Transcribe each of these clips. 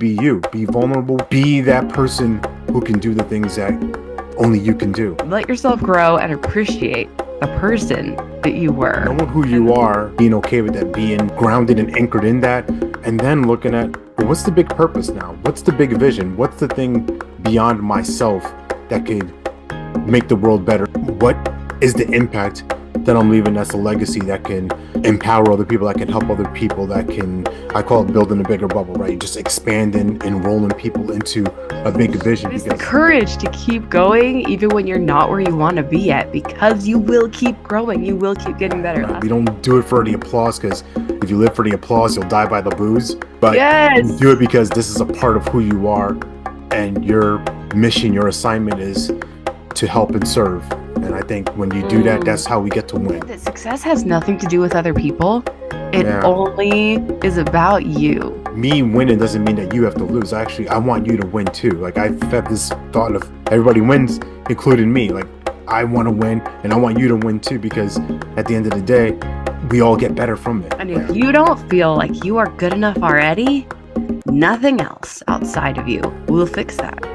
Be you, be vulnerable, be that person who can do the things that only you can do. Let yourself grow and appreciate the person that you were. Knowing who you are, being okay with that, being grounded and anchored in that, and then looking at, well, what's the big purpose now? What's the big vision? What's the thing beyond myself that could make the world better? What is the impact that I'm leaving as a legacy that can empower other people, that can help other people, that can, I call it building a bigger bubble, right? Just expanding and rolling people into a big vision. It's the courage to keep going even when you're not where you want to be at, because you will keep growing, you will keep getting better. We don't do it for the applause, because if you live for the applause, you'll die by the booze. But yes, you do it because this is a part of who you are, and your mission, your assignment is to help and serve. And I think when you do that, that's how we get to win. That success has nothing to do with other people. It only is about you. Me winning doesn't mean that you have to lose. Actually, I want you to win too. Like, I've had this thought of everybody wins, including me. Like, I want to win, and I want you to win too, because at the end of the day, we all get better from it. And if you don't feel like you are good enough already, nothing else outside of you will fix that.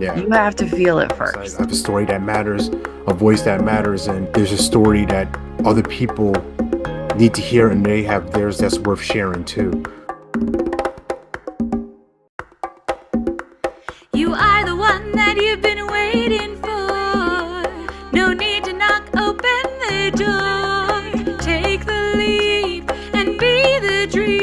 Yeah. You have to feel it first. I have a story that matters, a voice that matters, and there's a story that other people need to hear, and they have theirs that's worth sharing too. You are the one that you've been waiting for. No need to knock open the door. Take the leap and be the dream.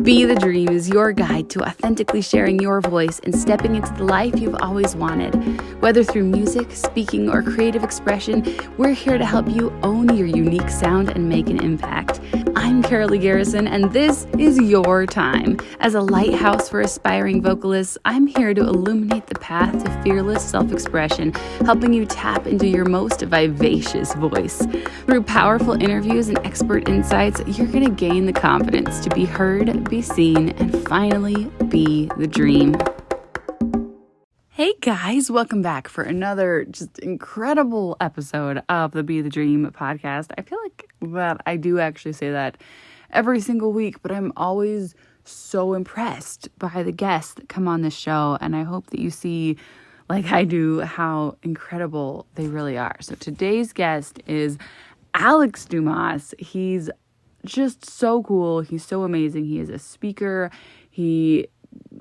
Be the Dream is your guide to authentically sharing your voice and stepping into the life you've always wanted. Whether through music, speaking, or creative expression, we're here to help you own your unique sound and make an impact. I'm Carolee Garrison, and this is your time. As a lighthouse for aspiring vocalists, I'm here to illuminate the path to fearless self-expression, helping you tap into your most vivacious voice. Through powerful interviews and expert insights, you're going to gain the confidence to be heard, be seen, and finally be the dream. Hey guys, welcome back for another just incredible episode of the Be the Dream podcast. I feel like that I do actually say that every single week, but I'm always so impressed by the guests that come on this show, and I hope that you see, like I do, how incredible they really are. So today's guest is Alex Dumas. He's just so cool. He's so amazing. He is a speaker. He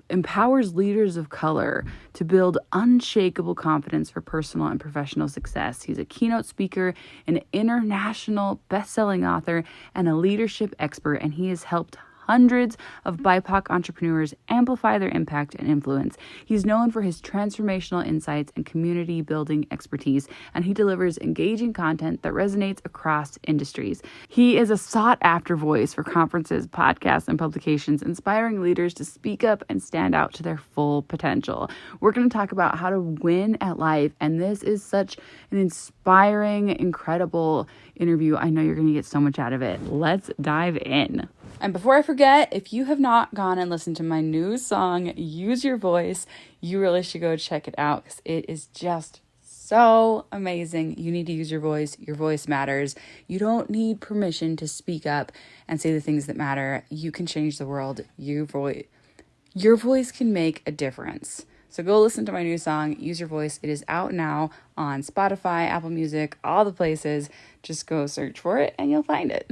empowers leaders of color to build unshakable confidence for personal and professional success. He's a keynote speaker, an international best-selling author, and a leadership expert, and he has helped hundreds of BIPOC entrepreneurs amplify their impact and influence. He's known for his transformational insights and community building expertise, and he delivers engaging content that resonates across industries. He is a sought-after voice for conferences, podcasts, and publications, inspiring leaders to speak up and stand out to their full potential. We're going to talk about how to win at life, and this is such an inspiring, incredible interview. I know you're going to get so much out of it. Let's dive in. And before I forget, if you have not gone and listened to my new song, Use Your Voice, you really should go check it out, because it is just so amazing. You need to use your voice. Your voice matters. You don't need permission to speak up and say the things that matter. You can change the world. Your voice can make a difference. So go listen to my new song, Use Your Voice. It is out now on Spotify, Apple Music, all the places. Just go search for it and you'll find it.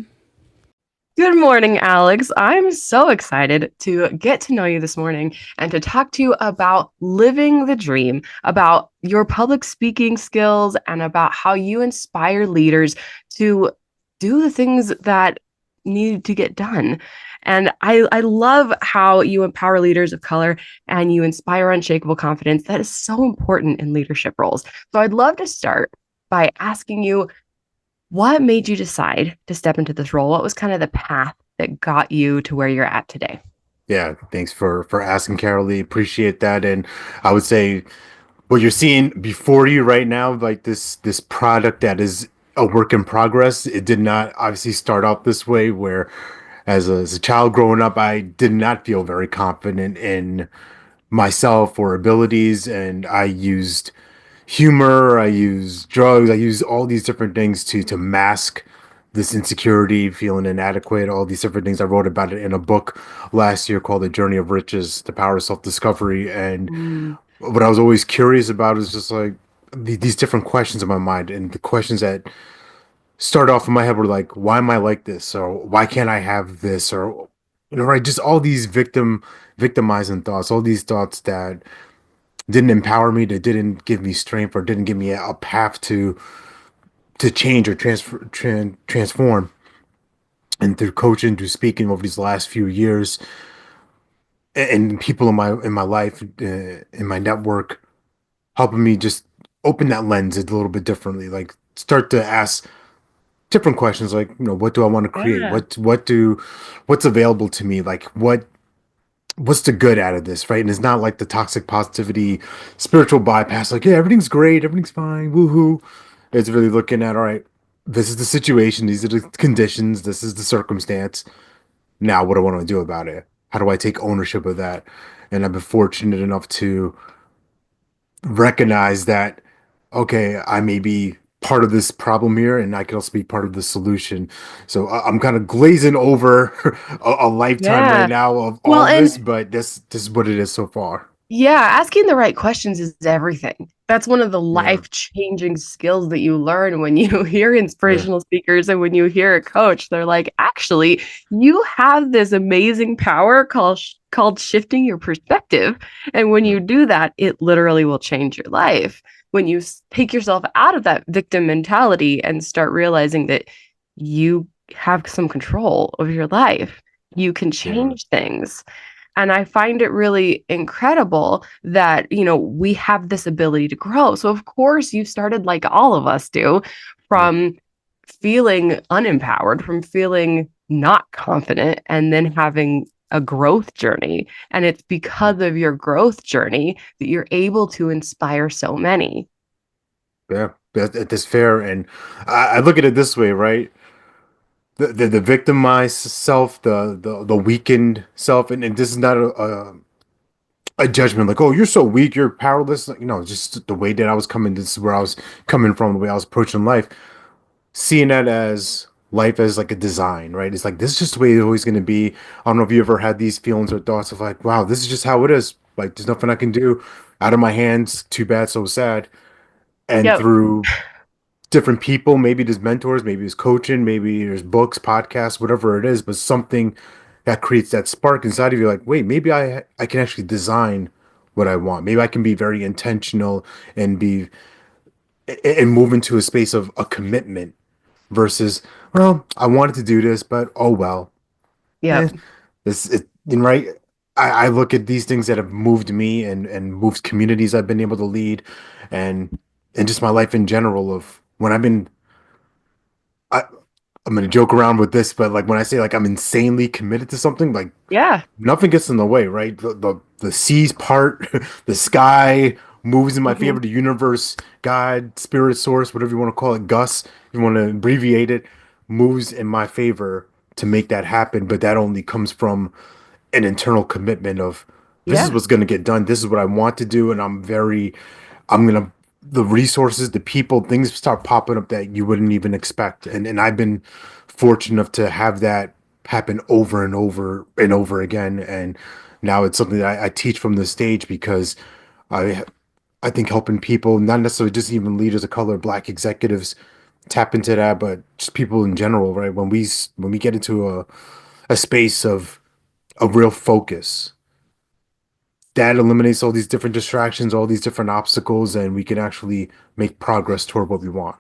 Good morning, Alex. I'm so excited to get to know you this morning and to talk to you about living the dream, about your public speaking skills, and about how you inspire leaders to do the things that need to get done. And I love how you empower leaders of color and you inspire unshakable confidence. That is so important in leadership roles. So I'd love to start by asking you, what made you decide to step into this role? What was kind of the path that got you to where you're at today? Yeah, thanks for asking, Carolee. Appreciate that. And I would say what you're seeing before you right now, like this product that is a work in progress. It did not obviously start out this way, where as a child growing up, I did not feel very confident in myself or abilities, and I used humor, I used drugs, I used all these different things to mask this insecurity, feeling inadequate, all these different things. I wrote about it in a book last year called The Journey of Riches, The Power of Self-Discovery. And Mm, what I was always curious about is just like these different questions in my mind, and the questions that start off in my head were like, why am I like this? Or why can't I have this? Or, right, just all these victimizing thoughts, all these thoughts that didn't empower me, that didn't give me strength, or didn't give me a path to change or transform. And through coaching, through speaking over these last few years, and people in my life, in my network, helping me just open that lens a little bit differently, like start to ask different questions, like, what do I want to create? yeah. What's available to me? Like, what's the good out of this, right? And it's not like the toxic positivity, spiritual bypass, like, yeah, everything's great, everything's fine, woohoo. It's really looking at, all right, this is the situation, these are the conditions, this is the circumstance. Now, what do I want to do about it? How do I take ownership of that? And I've been fortunate enough to recognize that, okay, I may be part of this problem here, and I can also be part of the solution. So I'm kind of glazing over a lifetime right Yeah. now of Well, all this, and but this is what it is so far. yeah, asking the right questions is everything. That's one of the Yeah, life-changing skills that you learn when you hear yeah, inspirational speakers and when you hear a coach. They're like, actually, you have this amazing power called shifting your perspective. And when yeah, you do that, it literally will change your life. When you take yourself out of that victim mentality and start realizing that you have some control over your life, you can yeah, change things. And I find it really incredible that, we have this ability to grow. So, of course, you started like all of us do yeah, from feeling unempowered, from feeling not confident, and then having a growth journey. And it's yeah. because of your growth journey that you're able to inspire so many. Yeah, that's fair. And I look at it this way, right? The victimized self, the weakened self, and this is not a judgment like, oh, you're so weak, you're powerless. Like, just the way that I was coming, this is where I was coming from, the way I was approaching life, seeing that as life as like a design, right? It's like, this is just the way it's always going to be. I don't know if you ever had these feelings or thoughts of like, wow, this is just how it is. Like, there's nothing I can do, out of my hands, too bad, so sad. And Yep. through different people, maybe there's mentors, maybe there's coaching, maybe there's books, podcasts, whatever it is, but something that creates that spark inside of you, like, wait, maybe I can actually design what I want. Maybe I can be very intentional and be and move into a space of a commitment versus, well, I wanted to do this, but oh well. Eh, Yep. right. I look at these things that have moved me and moved communities I've been able to lead, and just my life in general, of when I've been I, I'm gonna joke around with this, but like when I say like I'm insanely committed to something, like Yeah. nothing gets in the way, right? The seas part, the sky moves in my Mhm. favor, the universe, God, spirit, source, whatever you want to call it, Gus, if you want to abbreviate it, moves in my favor to make that happen. But that only comes from an internal commitment of, this is Yeah. what's going to get done. This is what I want to do, and I'm gonna, the resources, the people, things start popping up that you wouldn't even expect. And I've been fortunate enough to have that happen over and over and over again. And now it's something that I teach from the stage, because I I think helping people, not necessarily just even leaders of color, black executives, tap into that, but just people in general, right? When we get into a space of a real focus, that eliminates all these different distractions, all these different obstacles, and we can actually make progress toward what we want.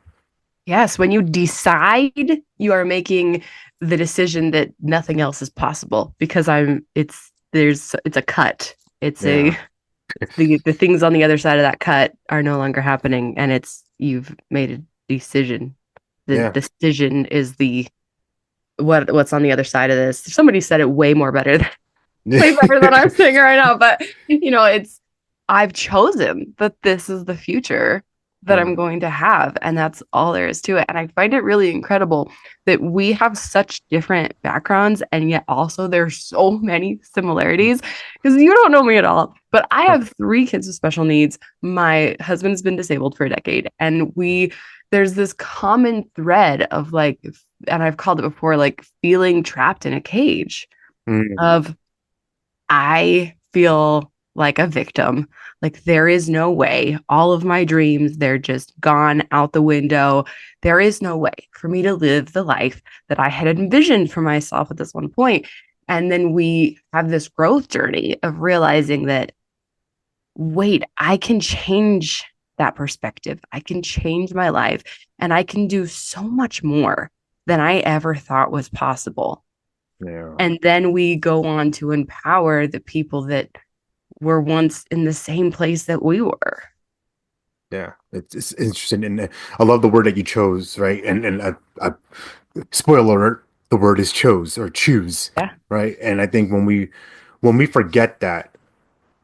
Yes, when you decide, you are making the decision that nothing else is possible because it's a cut. It's Yeah, a the things on the other side of that cut are no longer happening and you've made a decision. The yeah, decision is the what's on the other side of this. Somebody said it way better than I'm saying it right now, but I've chosen that this is the future that yeah, I'm going to have. And that's all there is to it. And I find it really incredible that we have such different backgrounds, and yet also there's so many similarities because you don't know me at all. But I have 3 kids with special needs. My husband's been disabled for a decade, and we there's this common thread of like, and I've called it before, like feeling trapped in a cage Mm, of I feel like a victim. Like there is no way. All of my dreams, they're just gone out the window. There is no way for me to live the life that I had envisioned for myself at this one point. And then we have this growth journey of realizing that, wait, I can change that perspective. I can change my life and I can do so much more than I ever thought was possible. yeah. And then we go on to empower the people that were once in the same place that we were. Yeah, it's interesting, and I love the word that you chose, right? And spoiler alert, the word is chose or choose, Yeah. right? And I think when we forget that,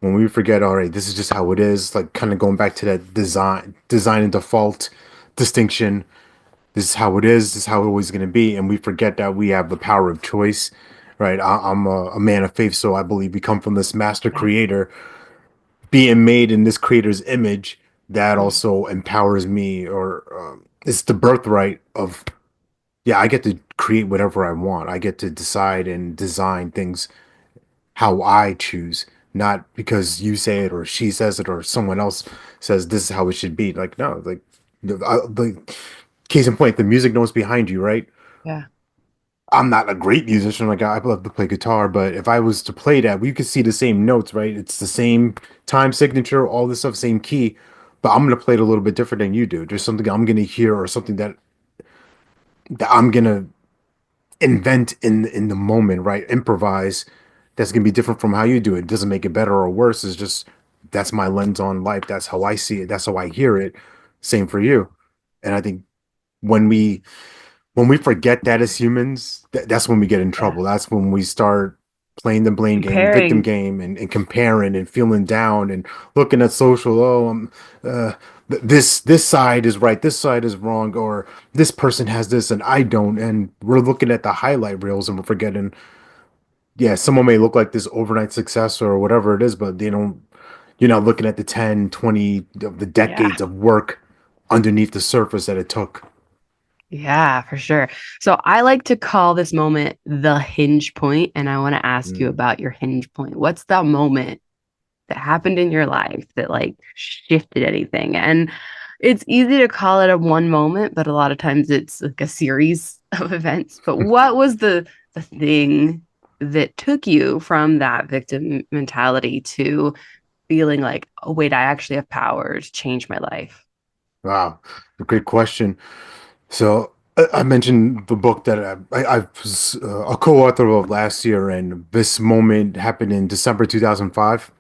when we forget, all right, this is just how it is, like kind of going back to that design and default distinction. This is how it is. This is how it always going to be, and we forget that we have the power of choice, right? I'm a man of faith, so I believe we come from this master Yeah. creator being made in this creator's image that Mm. also empowers me or it's the birthright of yeah, I get to create whatever I want. I get to decide and design things how I choose, not because you say it or she says it or someone else says this is how it should be. Like no, like the case in point, the music notes behind you, right? Yeah. I'm not a great musician. Like I love to play guitar, but if I was to play that, we could see the same notes, right? It's the same time signature, all this stuff, same key, but I'm gonna play it a little bit different than you do. There's something I'm gonna hear or something that I'm gonna invent in the moment, right? Improvise. That's gonna be different from how you do it. It doesn't make it better or worse. It's just that's my lens on life. That's how I see it. That's how I hear it. Same for you. And I think when we forget that as humans, that's when we get in Yeah. trouble. That's when we start playing the blame game, victim Comparing. game, and comparing and feeling down and looking at social. Oh, this side is right, this side is wrong, or this person has this and I don't. And we're looking at the highlight reels and we're forgetting. Yeah, someone may look like this overnight success or whatever it is, but they don't. You're not looking at the 10, 20 of the Yeah. decades of work underneath the surface that it took. Yeah, for sure. So I like to call this moment the hinge point, and I want to ask you Mm. about your hinge point. What's the moment that happened in your life that like shifted anything? And it's easy to call it a one moment, but a lot of times it's like a series of events. But what was the thing that took you from that victim mentality to feeling like, oh wait, I actually have power to change my life? Wow, a great question. So I mentioned the book that I was a co-author of last year, and this moment happened in December 2005.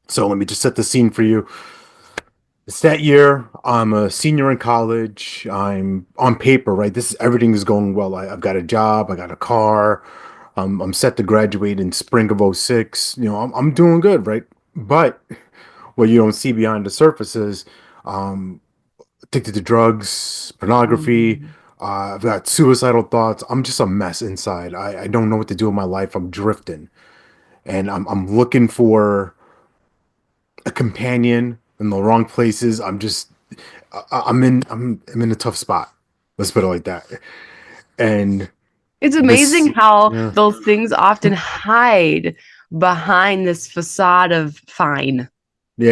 So let me just set the scene for you. It's that year. I'm a senior in college. I'm on paper, right? Everything is going well. I've got a job. I got a car. I'm set to graduate in spring of '06. You know, I'm doing good, right? But what you don't see behind the surface is um, addicted to drugs, pornography. Mm. I've got suicidal thoughts. I'm just a mess inside. I don't know what to do in my life. I'm drifting, and I'm looking for a companion in the wrong places. I'm in a tough spot. Let's put it like that. And It's this, amazing how yeah, those things often hide behind this facade of fine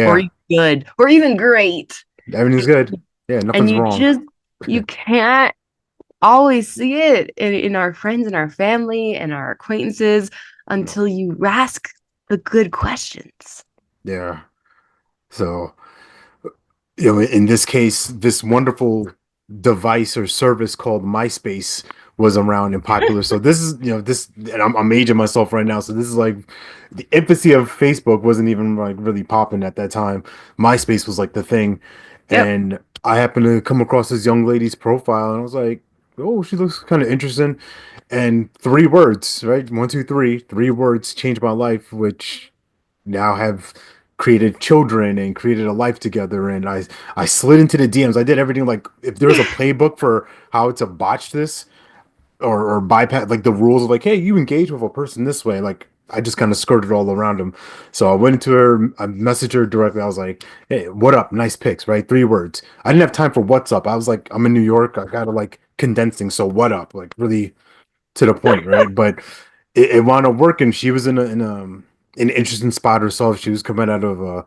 or yeah, good or even great. everything's good. Yeah, And nothing's wrong. you can't always see it in our friends and our family and our acquaintances No, until you ask the good questions. yeah. So you know, in this case, this wonderful device or service called MySpace was around and popular. So this is, you know, this, and I'm aging myself right now. So this is like the infancy of Facebook wasn't even like really popping at that time. MySpace was like the thing. Yep. And I happened to come across this young lady's profile and I was like, oh, she looks kind of interesting. And three words, right? One, two, three, three words changed my life, which now have created children and created a life together. And I slid into the DMs. I did everything like if there was a playbook for how to botch this or bypass like the rules of like, hey, you engage with a person this way. Like I just kind of skirted all around him. So I went into her, I messaged her directly. I was like, "Hey, what up? Nice pics, right? 3 words." I didn't have time for what's up. I was like, I'm in New York. I gotta like condense things. So what up? Like really to the point, right? But it wound up working. She was in an interesting spot herself. She was coming out of a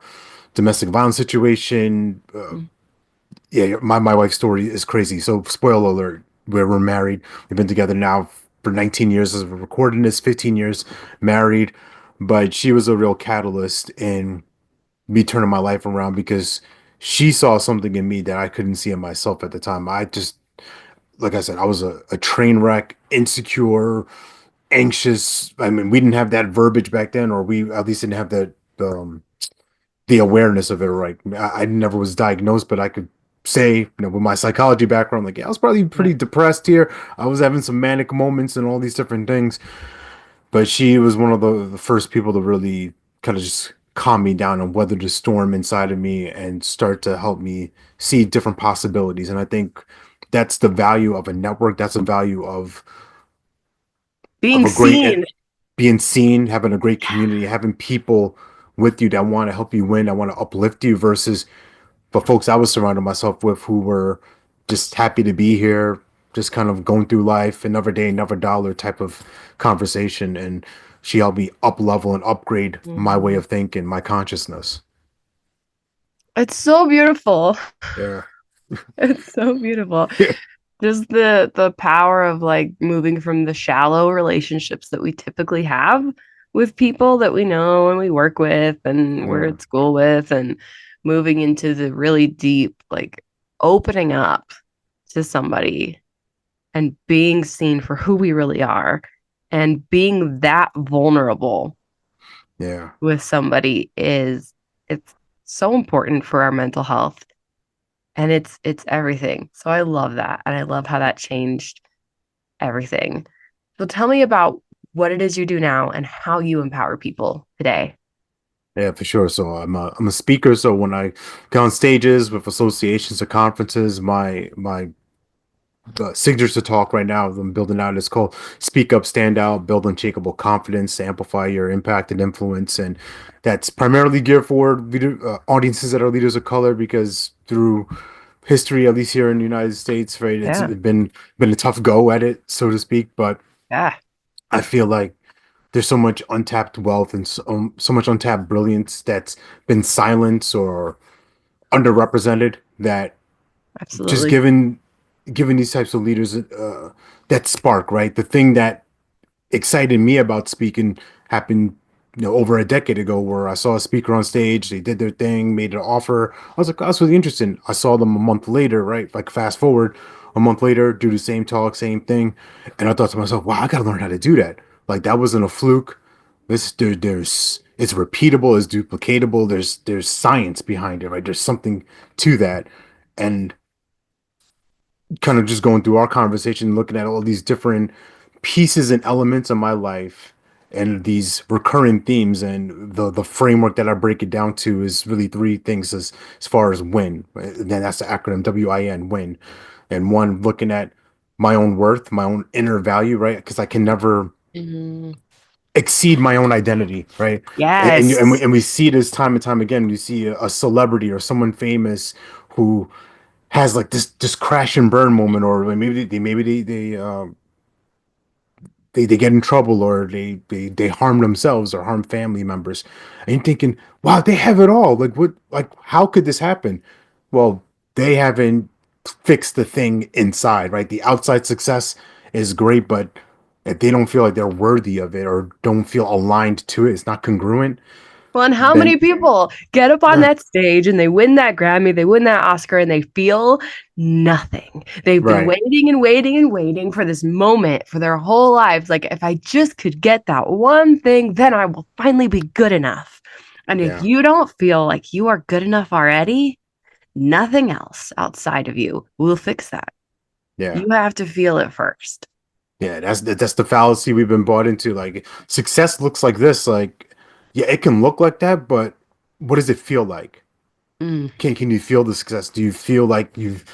domestic violence situation. Mm. Yeah, my wife's story is crazy. So spoiler alert, we're married. We've been together now for 19 years as we're recording this, 15 years married. But she was a real catalyst in me turning my life around because she saw something in me that I couldn't see in myself at the time. I just, like I said, I was a train wreck, insecure, anxious. I mean, we didn't have that verbiage back then, or we at least didn't have that the awareness of it. Right, I never was diagnosed, but I could say, with my psychology background, like, yeah, I was probably Yeah. pretty depressed here. I was having some manic moments and all these different things. But she was one of the first people to really kind of just calm me down and weather the storm inside of me and start to help me see different possibilities. And I think that's the value of a network. That's the value of Being a great seen. being seen, having a great community, having people with you that want to help you win, that want to uplift you versus the folks I was surrounding myself with who were just happy to be here, just kind of going through life, another day, another dollar type of conversation. And she helped me up level and upgrade my way Mhm. of thinking, my consciousness. It's so beautiful. Yeah. It's so beautiful. Just the power of like moving from the shallow relationships that we typically have with people that we know and we work with and we're Yeah. at school with, and moving into the really deep, like opening up to somebody and being seen for who we really are and being that vulnerable Yeah. with somebody is it's so important for our mental health, and it's everything. So I love that, and I love how that changed everything. So tell me about what it is you do now and how you empower people today. Yeah, for sure. So I'm a speaker. So when I go on stages with associations or conferences, my signatures to talk right now I'm building out is called Speak Up, Stand Out, Build Unshakable Confidence to amplify your impact and influence. And that's primarily geared for audiences that are leaders of color because through history, at least here in the United States, right, it's Yeah. been a tough go at it, so to speak. But Yeah. I feel like there's so much untapped wealth and so much untapped brilliance that's been silenced or underrepresented that just Absolutely. given these types of leaders that spark, right? The thing that excited me about speaking happened, over a decade ago, where I saw a speaker on stage, they did their thing, made an offer. I was like, "Oh, that's really interesting." I saw them a month later, right? Like fast forward a month later, do the same talk, same thing, and I thought to myself, "Wow, I gotta learn how to do that." Like that wasn't a fluke. There's it's repeatable, it's duplicatable. There's science behind it, right? There's something to that, and kind of just going through our conversation, looking at all these different pieces and elements of my life and these recurring themes, and the framework that I break it down to is really three things as far as win. Then that's the acronym WIN, win. And one, looking at my own worth, my own inner value, right? Because I can never Mhm. exceed my own identity, right? Yes. And we see this time and time again. You see a celebrity or someone famous who has like this crash and burn moment, or maybe they get in trouble, or they harm themselves or harm family members, and you're thinking, wow, they have it all. Like what? Like how could this happen? Well, they haven't fixed the thing inside, right? The outside success is great, but if they don't feel like they're worthy of it or don't feel aligned to it, it's not congruent. Well, and how Then many people get up on right, that stage and they win that Grammy, they win that Oscar, and they feel nothing. They've been right, waiting and waiting and waiting for this moment for their whole lives. Like, if I just could get that one thing, then I will finally be good enough. And if yeah, you don't feel like you are good enough already, nothing else outside of you will fix that. yeah. You have to feel it first. Yeah, that's the fallacy we've been bought into. Like success looks like this. Like, yeah, it can look like that, but what does it feel like? Mm. Can you feel the success? Do you feel like you've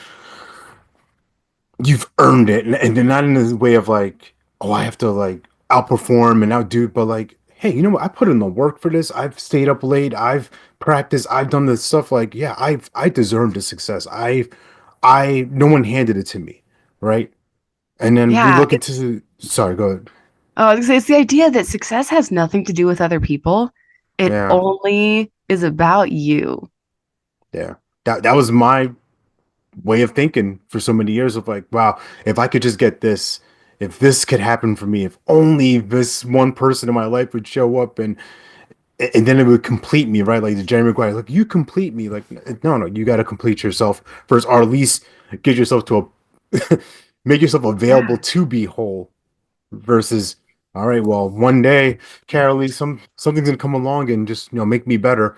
earned it? And they're not in the way of like, oh, I have to like outperform and outdo, but like, hey, you know what? I put in the work for this. I've stayed up late. I've practiced. I've done this stuff. Like, yeah, I deserve the success. No one handed it to me, right? And then we Yeah, look into, sorry, go ahead. it's the idea that success has nothing to do with other people. It Yeah, only is about you. yeah. That was my way of thinking for so many years of like, wow, if I could just get this, if this could happen for me, if only this one person in my life would show up and then it would complete me, right? Like the Jerry Maguire, like you complete me. Like, no, you got to complete yourself first, or at least get yourself to a, make yourself available Yeah. to be whole versus, all right, well, one day, Carolee, something's gonna come along and just, make me better.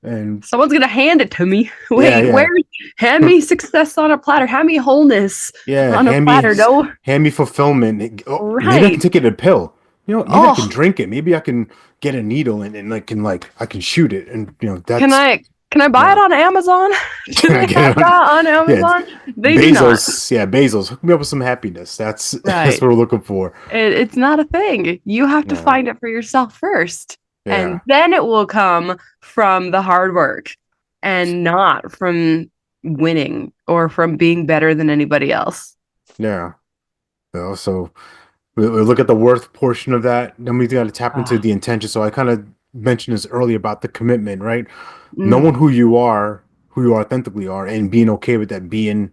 And Someone's gonna hand it to me. yeah, Wait, where? yeah. Hand me success on a platter. Hand me wholeness Yeah, on a platter. No, hand me fulfillment. Oh, maybe I can right. take it in a pill. Maybe I can Oh, drink it. Maybe I can get a needle and I can shoot it. And can that's I buy it yeah. on Amazon? Do Can I they get have it on? that on Yeah, Amazon? They do not. Bezos, hook me up with some happiness. That's that's Right. what we're looking for. It's not a thing. You have to Yeah, find it for yourself first. And yeah, then it will come from the hard work and not from winning or from being better than anybody else. yeah. So we look at the worth portion of that. Then we got to tap into Ah, the intention. So I kind of mentioned this earlier about the commitment, right? mm, Knowing who you authentically are, and being okay with that, being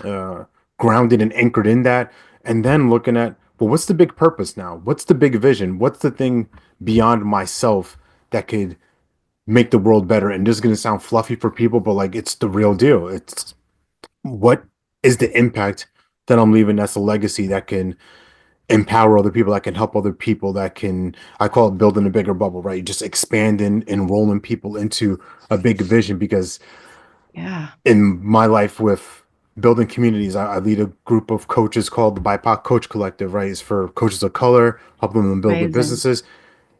uh, grounded and anchored in that, and then looking at, well, what's the big purpose now? What's the big vision? What's the thing beyond myself that could make the world better? And this is going to sound fluffy for people, but like it's the real deal. It's what is the impact that I'm leaving that's a legacy that can empower other people, that can help other people, that can, I call it building a bigger bubble, right? Just expanding and rolling people into a big vision because yeah. in my life with building communities, I lead a group of coaches called the BIPOC Coach Collective, right? It's for coaches of color, helping them build their Amazing. businesses.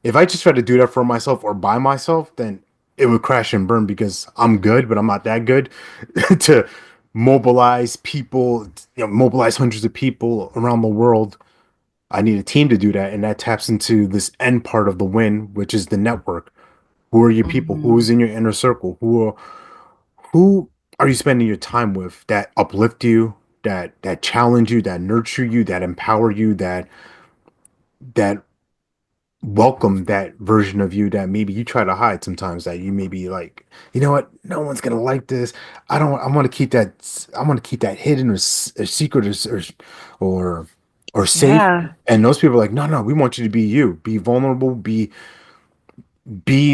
If I just try to do that for myself or by myself, then it would crash and burn because I'm good, but I'm not that good to mobilize people, mobilize hundreds of people around the world. I need a team to do that. And that taps into this end part of the win, which is the network. Who are your people? Mhm. Who's in your inner circle? Who are you spending your time with that uplift you, that challenge you, that nurture you, that empower you, that welcome that version of you that maybe you try to hide sometimes, that you may be like, you know what, no one's gonna like this. I want to keep that, I want to keep that hidden or secret or or safe. Yeah. And those people are like, no, we want you to be you, be vulnerable, be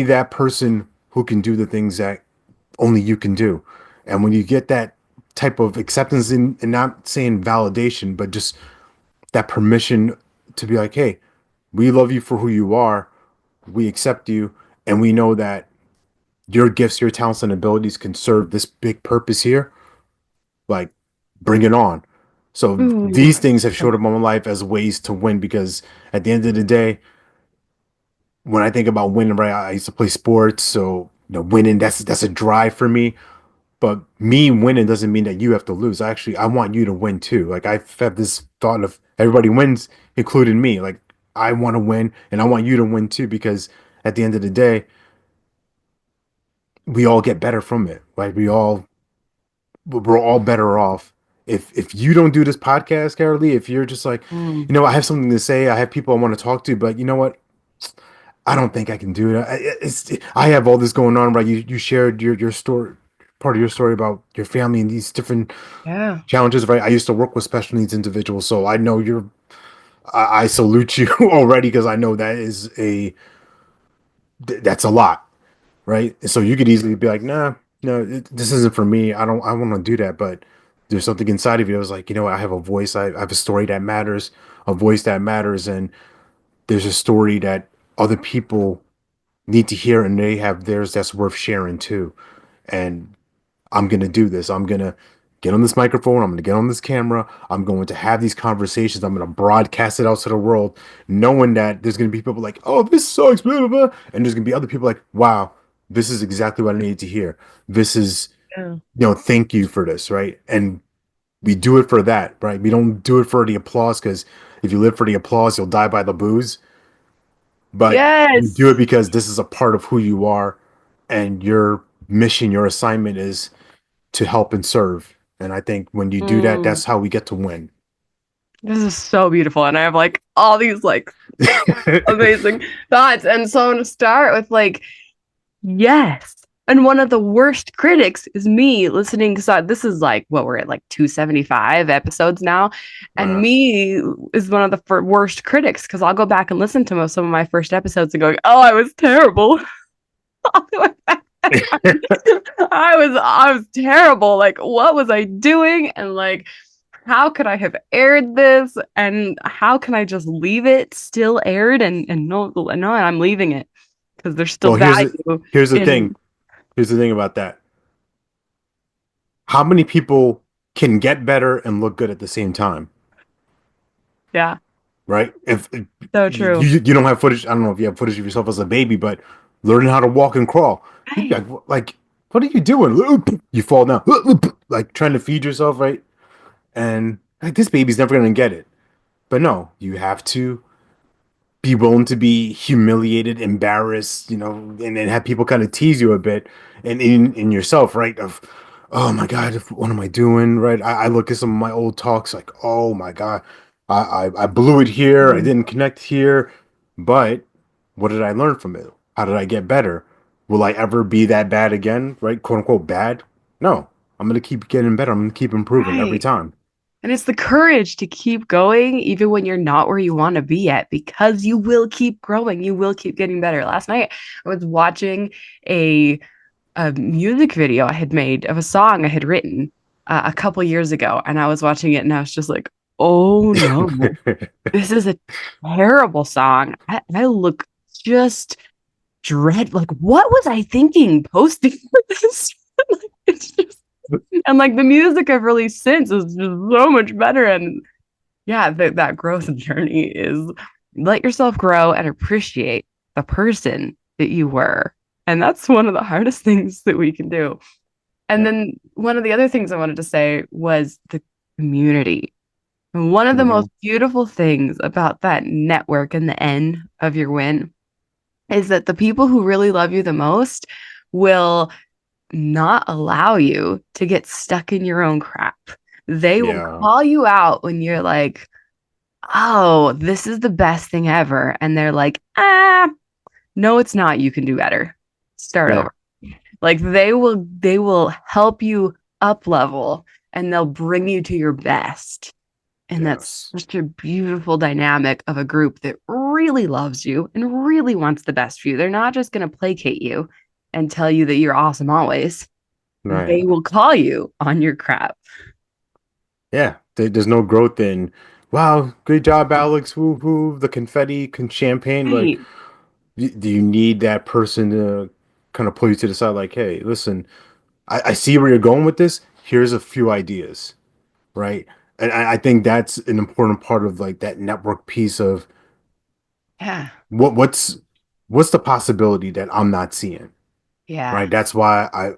that person who can do the things that only you can do. And when you get that type of acceptance in, and not saying validation, but just that permission to be like, hey, we love you for who you are, we accept you, and we know that your gifts, your talents, and abilities can serve this big purpose here. Like, bring it on. So Ooh. these things have showed up in my life as ways to win because at the end of the day, when I think about winning, right, I used to play sports, so winning, that's a drive for me. But me winning doesn't mean that you have to lose. I want you to win too. Like I've had this thought of everybody wins, including me. Like I want to win and I want you to win too, because at the end of the day, we all get better from it. Like we're all better off. If you don't do this podcast, Carolee, if you're just like, Mm. I have something to say, I have people I want to talk to, but you know what? I don't think I can do it. I have all this going on, right? You shared your story, part of your story about your family and these different Yeah. challenges, right? I used to work with special needs individuals, so I know I salute you already because I know that's a lot, right? So you could easily be like, nah, no, this isn't for me. I want to do that, but there's something inside of you that was like, I have a voice. I have a story that matters, a voice that matters, and there's a story that other people need to hear, and they have theirs that's worth sharing too. And I'm going to do this. I'm going to get on this microphone. I'm going to get on this camera. I'm going to have these conversations. I'm going to broadcast it out to the world, knowing that there's going to be people like, oh, this sucks, blah, blah, blah. And there's going to be other people like, wow, this is exactly what I needed to hear. This is, Yeah. thank you for this, right? And we do it for that, right? We don't do it for the applause because if you live for the applause, you'll die by the booze. but you Yes. do it because this is a part of who you are, and your mission, your assignment is to help and serve. And I think when you do that, Mm, that's how we get to win. this is so beautiful. And I have like all these like amazing thoughts. And so I'm going to start with like, yes. And one of the worst critics is me listening because this is like what we're at like 275 episodes now. And me is one of the worst critics because I'll go back and listen to some of my first episodes and go, oh, I was terrible. I was terrible. Like, what was I doing? And like, how could I have aired this? And how can I just leave it still aired and no, I'm leaving it because there's still Well, value here's the in thing. Here's the thing about that. How many people can get better and look good at the same time? yeah, Right? If so true. you don't have footage, I don't know if you have footage of yourself as a baby, but learning how to walk and crawl, you'd be Right. like, what are you doing? You fall down, like trying to feed yourself, right? And like this baby's never gonna get it. But no, you have to be willing to be humiliated, embarrassed, and then have people kind of tease you a bit, and in yourself, right? Of, oh my God, what am I doing? Right? I look at some of my old talks, like, oh my God, I blew it here, I Mm. didn't connect here, but what did I learn from it? How did I get better? Will I ever be that bad again? Right? Quote unquote bad? No, I'm gonna keep getting better. I'm gonna keep improving every Right. time. And it's the courage to keep going, even when you're not where you want to be at, because you will keep growing. You will keep getting better. Last night, I was watching a, a music video I had made of a song I had written a couple years ago. And I was watching it and I was just like, oh no, this is a terrible song. I look just dread. Like, what was I thinking posting this? It's just and like the music I've released since is just so much better. And yeah, that growth journey is let yourself grow and appreciate the person that you were. And that's one of the hardest things that we can do. And Yeah. then one of the other things I wanted to say was the community. And one of the Mhm. most beautiful things about that network in the end of your win is that the people who really love you the most will not allow you to get stuck in your own crap. They will Yeah. call you out when you're like, oh, this is the best thing ever. And they're like, no, it's not. You can do better. Start Yeah. over. Like they will help you up level and they'll bring you to your best. And that's Yes. such a beautiful dynamic of a group that really loves you and really wants the best for you. They're not just going to placate you and tell you that you're awesome always. Right. They will call you on your crap. Yeah. There's no growth in, wow, great job, Alex. Woo woo. The confetti, champagne. Like, Right. do you need that person to kind of pull you to the side? Like, hey, listen, I see where you're going with this. Here's a few ideas, right? And I think that's an important part of like that network piece of Yeah. what's the possibility that I'm not seeing, Yeah. right? That's why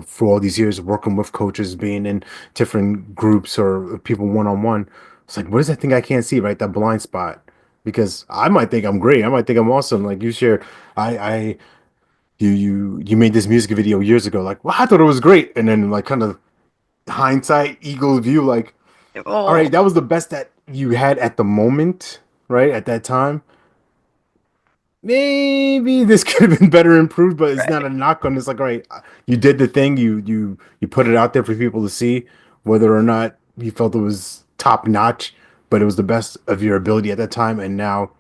for all these years working with coaches, being in different groups or people one on one, it's like, what is that thing I can't see, right? That blind spot. Because I might think I'm great, I might think I'm awesome. Like you shared, I you made this music video years ago. Like, well, I thought it was great, and then like kind of hindsight, eagle view, like, all Oh, right, that was the best that you had at the moment, right? At that time. Maybe this could have been better improved, but it's not a right. knock on this. Like, all right, you did the thing, you put it out there for people to see, whether or not you felt it was top notch, but it was the best of your ability at that time. And now,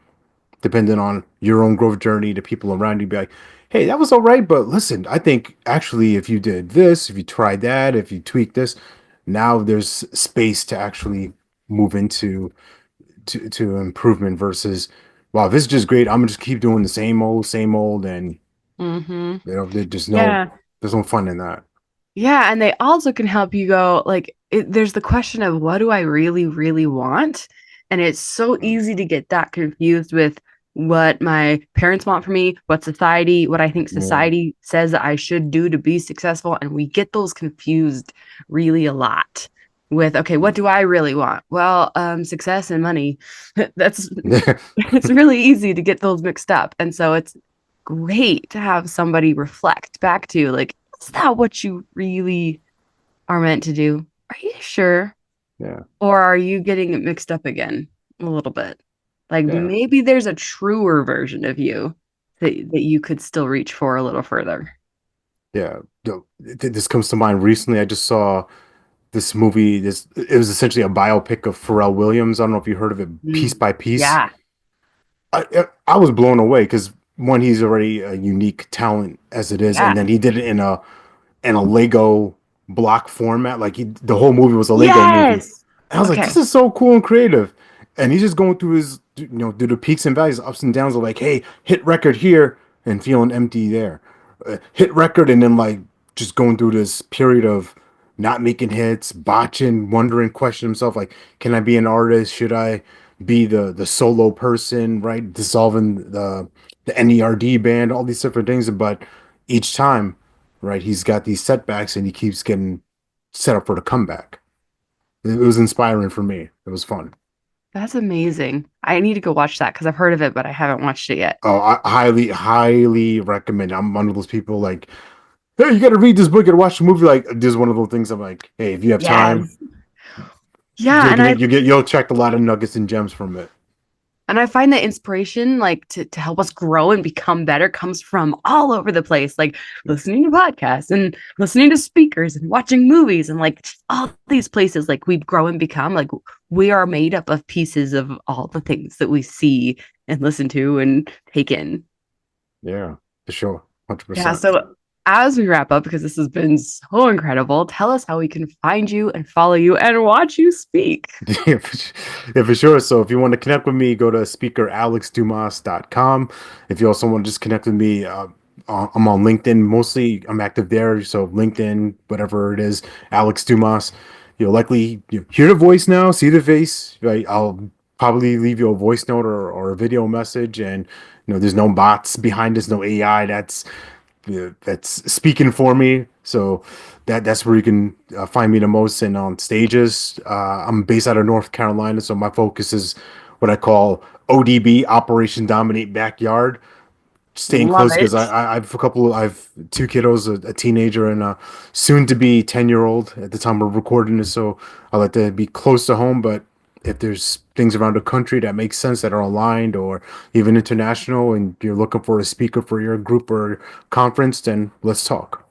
depending on your own growth journey, the people around you be like, hey, that was all right, but listen, I think actually if you did this, if you tried that, if you tweak this, now there's space to actually move into to improvement versus, wow, this is just great. I'm gonna just keep doing the same old, and Mm-hmm. Yeah. there's no fun in that. Yeah. And they also can help you go, like, there's the question of what do I really, really want? And it's so easy to get that confused with what my parents want for me, what I think Yeah. society says I should do to be successful. And we get those confused really a lot. with, okay, what do I really want? Well, success and money. That's it's really easy to get those mixed up. And so it's great to have somebody reflect back to like, is that what you really are meant to do? Are you sure? Yeah. Or are you getting it mixed up again a little bit? Like Yeah. maybe there's a truer version of you that you could still reach for a little further. Yeah. This comes to mind recently. I just saw this movie. It was essentially a biopic of Pharrell Williams. I don't know if you heard of it, Piece by Piece. Yeah. I was blown away because one, he's already a unique talent as it is, Yeah. and then he did it in a Lego block format. Like the whole movie was a Lego movie. Yes. And I was like, Okay. this is so cool and creative. And he's just going through his, through the peaks and valleys, ups and downs of like, hey, hit record here and feeling empty there. Hit record and then like just going through this period of not making hits, botching, wondering, questioning himself, like, can I be an artist? Should I be the solo person, right? Dissolving the NERD band, all these different things. But each time, right, he's got these setbacks and he keeps getting set up for the comeback. It was inspiring for me. It was fun. That's amazing. I need to go watch that because I've heard of it, but I haven't watched it yet. Oh, I highly recommend it. I'm one of those people like, hey, you got to read this book and watch the movie. Like, this is one of those things I'm like, hey, if you have time, Yeah, and you'll check a lot of nuggets and gems from it. I find that inspiration, like to help us grow and become better, comes from all over the place. Like listening to podcasts and listening to speakers and watching movies and like all these places. Like we grow and become. Like we are made up of pieces of all the things that we see and listen to and take in. Yeah, for sure, 100%. Yeah. So as we wrap up, because this has been so incredible, tell us how we can find you and follow you and watch you speak. Yeah, for sure. So if you want to connect with me, go to speakeralexdumas.com. If you also want to just connect with me, I'm on LinkedIn. Mostly I'm active there. So LinkedIn, whatever it is, Alex Dumas. You'll likely hear the voice now, see the face. Right? I'll probably leave you a voice note or a video message. And there's no bots behind us, no AI that's speaking for me. So that's where you can find me the most. And on stages, I'm based out of North Carolina, so my focus is what I call ODB, Operation Dominate Backyard. Staying Love close because it. I've two kiddos, a teenager and a soon to be 10-year-old at the time we're recording this. So I like to be close to home, but if there's things around the country that make sense that are aligned or even international and you're looking for a speaker for your group or conference, then let's talk.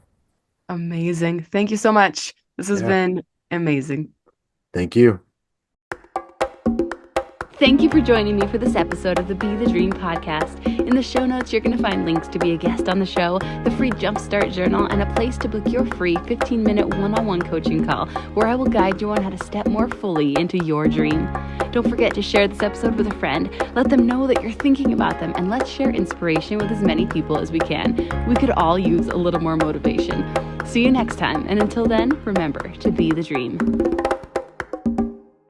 Amazing. Thank you so much. This has Yeah. been amazing. Thank you. Thank you for joining me for this episode of the Be the Dream podcast. In the show notes, you're going to find links to be a guest on the show, the free Jumpstart Journal, and a place to book your free 15-minute one-on-one coaching call where I will guide you on how to step more fully into your dream. Don't forget to share this episode with a friend. Let them know that you're thinking about them, and let's share inspiration with as many people as we can. We could all use a little more motivation. See you next time, and until then, remember to be the dream.